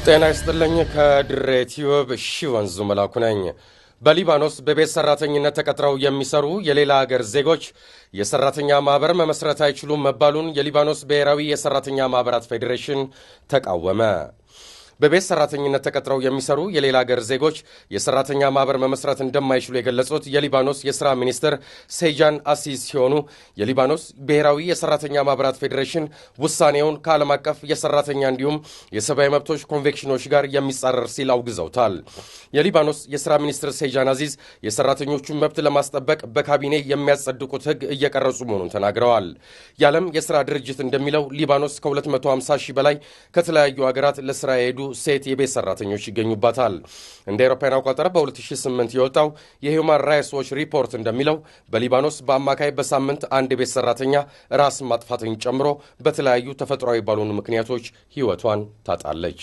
ጤና ይስጥልኝ ከድሬ ቲዩብ ሺወንዙ መላኩ ነኝ። በሊባኖስ በቤት ሰራተኝነት ተቀጥረው የሚሰሩ የሌላ ሀገር ዜጎች የሰራተኛ ማህበር መመስረት አይችሉም መባሉን የሊባኖስ ብሔራዊ የሰራተኛ ማህበራት ፌዴሬሽን ተቃወመ። በቤት ሰራተኝነት ተቀጥረው የሚሰሩ የሌላ ሀገር ዜጎች የሰራተኛ ማህበር መመስረት እንደማይችሉ የገለጹት የሊባኖስ የሥራ ሚኒስትር ሴጃን አሲስ ሲሆኑ የሊባኖስ ብሔራዊ የሰራተኛ ማህበራት ፌዴሬሽን ውሳኔውን ከዓለም አቀፍ የሰራተኛ እንዲሁም የሰብአዊ መብቶች ኮንቬንሽኖች ጋር የሚጻረር ሲል አውግዘውታል። የሊባኖስ የሥራ ሚኒስትር ሴጃን አዚዝ የሰራተኞቹን መብት ለማስጠበቅ በካቢኔ የሚያጸድቁት ሕግ እየቀረጹ መሆኑን ተናግረዋል። የዓለም የሥራ ድርጅት እንደሚለው ሊባኖስ ከ250 ሺህ በላይ ከተለያዩ ሀገራት ለሥራ የሄዱ ሴት የቤት ሰራተኞች ይገኙባታል። እንደ አውሮፓውያን አቆጣጠር በ2008 የወጣው የሂውማን ራይትስ ዎች ሪፖርት እንደሚለው በሊባኖስ በአማካይ በሳምንት አንድ የቤት ሰራተኛ ራስ ማጥፋትን ጨምሮ በተለያዩ ተፈጥሯዊ ባልሆኑ ምክንያቶች ሕይወቷን ታጣለች።